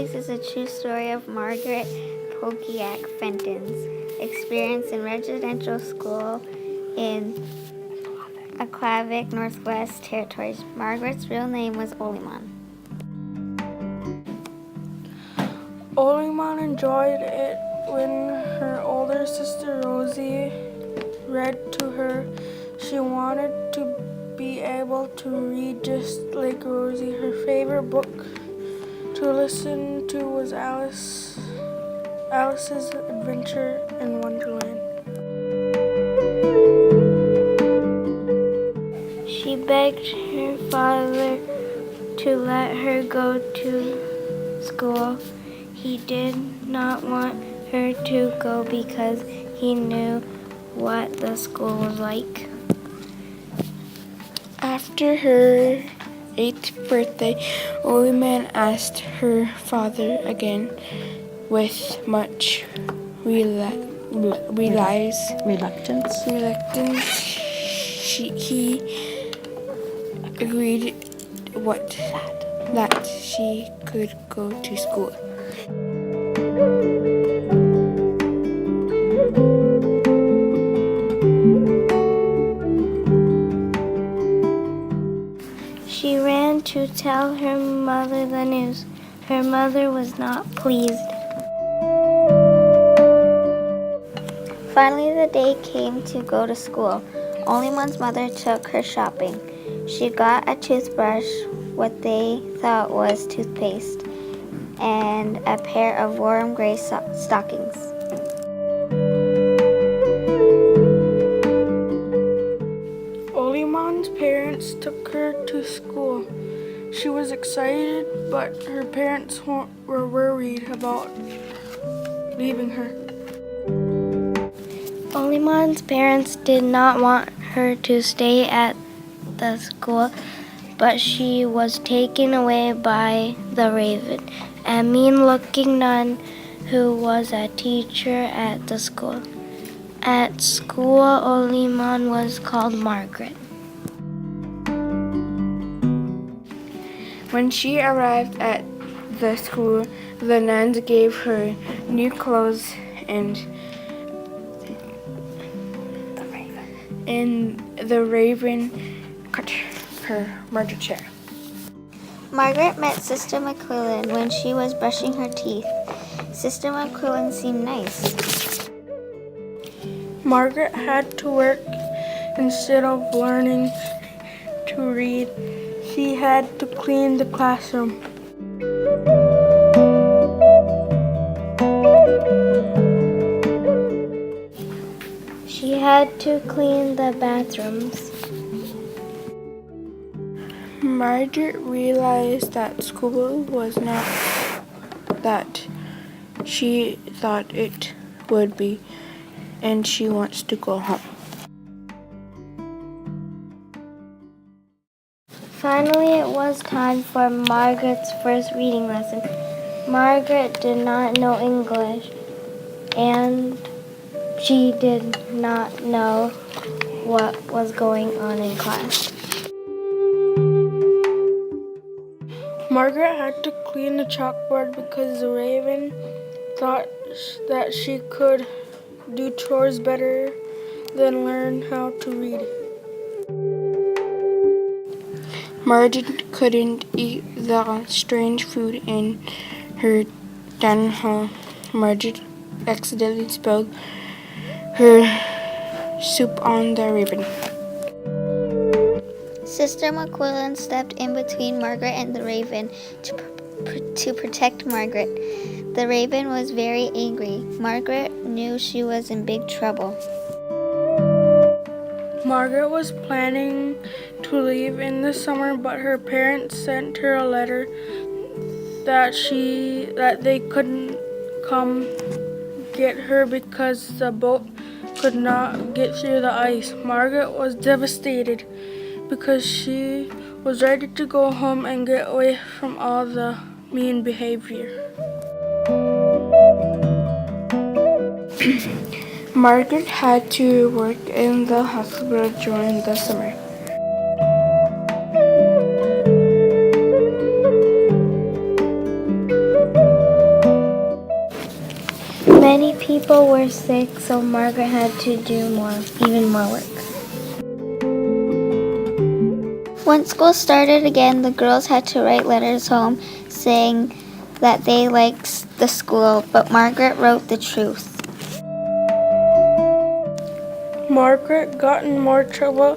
Rise is a true story of Margaret Pogiak Fenton's experience in residential school in Aklavik, Northwest Territories. Margaret's real name was Oliman. Oliman enjoyed it when her older sister Rosie read to her. She wanted to be able to read just like Rosie. Her favorite book to listen to was Alice's Adventure in Wonderland. She begged her father to let her go to school. He did not want her to go because he knew what the school was like. After her 8th birthday, Oliman asked her father again with much reluctance. He agreed that she could go to school. She ran to tell her mother the news. Her mother was not pleased. Finally, the day came to go to school. Oliman's mother took her shopping. She got a toothbrush, what they thought was toothpaste, and a pair of warm gray stockings. Oliman's parents took her to school. She was excited, but her parents were worried about leaving her. Oliman's parents did not want her to stay at the school, but she was taken away by the Raven, a mean-looking nun who was a teacher at the school. At school, Oliman was called Margaret. When she arrived at the school, the nuns gave her new clothes and the Raven cut her murder chair. Margaret met Sister McQuillan when she was brushing her teeth. Sister McQuillan seemed nice. Margaret had to work instead of learning to read. She had to clean the classroom. She had to clean the bathrooms. Margaret realized that school was not that she thought it would be, and she wants to go home. Finally, it was time for Margaret's first reading lesson. Margaret did not know English, and she did not know what was going on in class. Margaret had to clean the chalkboard because the Raven thought that she could do chores better than learn how to read. Margaret couldn't eat the strange food in her dining hall. Margaret accidentally spilled her soup on the Raven. Sister McQuillan stepped in between Margaret and the Raven to protect Margaret. The Raven was very angry. Margaret knew she was in big trouble. Margaret was planning to leave in the summer, but her parents sent her a letter that they couldn't come get her because the boat could not get through the ice. Margaret was devastated because she was ready to go home and get away from all the mean behavior. Margaret had to work in the hospital during the summer. people were sick, so Margaret had to do even more work. When school started again, the girls had to write letters home saying that they liked the school, but Margaret wrote the truth. Margaret got in more trouble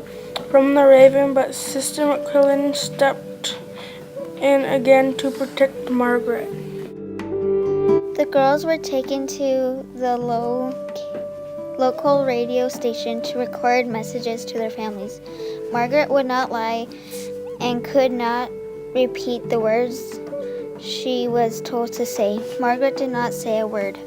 from the Raven, but Sister McQuillan stepped in again to protect Margaret. The girls were taken to the local radio station to record messages to their families. Margaret would not lie and could not repeat the words she was told to say. Margaret did not say a word.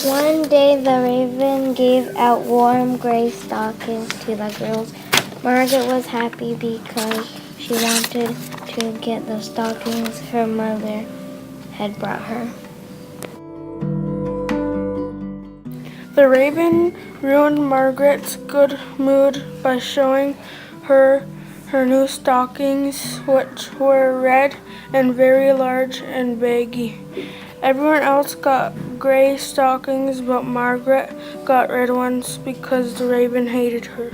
One day, the Raven gave out warm gray stockings to the girls. Margaret was happy because she wanted to get the stockings her mother had brought her. The Raven ruined Margaret's good mood by showing her new stockings, which were red and very large and baggy. Everyone else got gray stockings, but Margaret got red ones because the Raven hated her.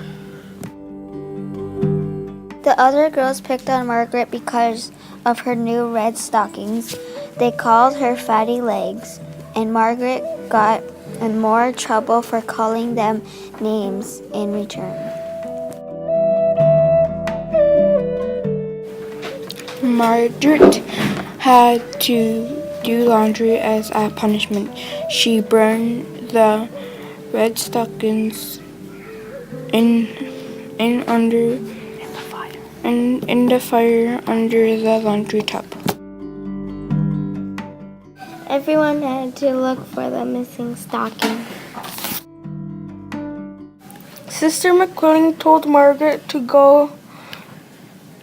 The other girls picked on Margaret because of her new red stockings. They called her fatty legs, and Margaret got in more trouble for calling them names in return. Margaret had to do laundry as a punishment. She burned the red stockings in the fire under the laundry tub. Everyone had to look for the missing stocking. Sister McQuillan told Margaret to go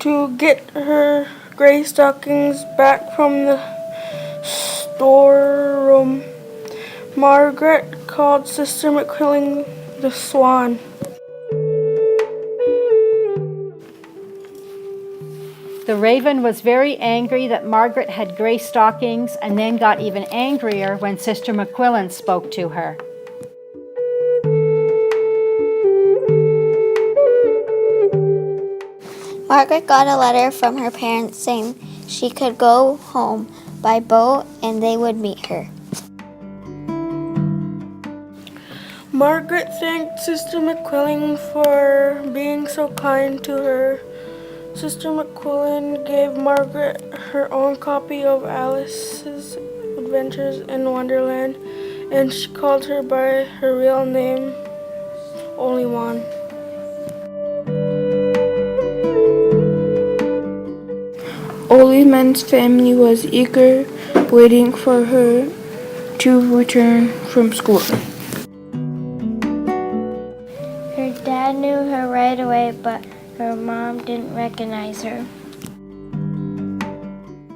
to get her gray stockings back from the storeroom. Margaret called Sister McQuillan the Swan. The Raven was very angry that Margaret had gray stockings and then got even angrier when Sister McQuillan spoke to her. Margaret got a letter from her parents saying she could go home by boat and they would meet her. Margaret thanked Sister McQuillan for being so kind to her. Sister McQuillan gave Margaret her own copy of Alice's Adventures in Wonderland, and she called her by her real name, Olimon. Olimon's family was eager, waiting for her to return from school. Her dad knew her right away, but her mom didn't recognize her.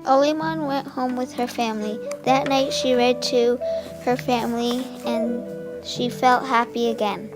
Olimon went home with her family. That night she read to her family and she felt happy again.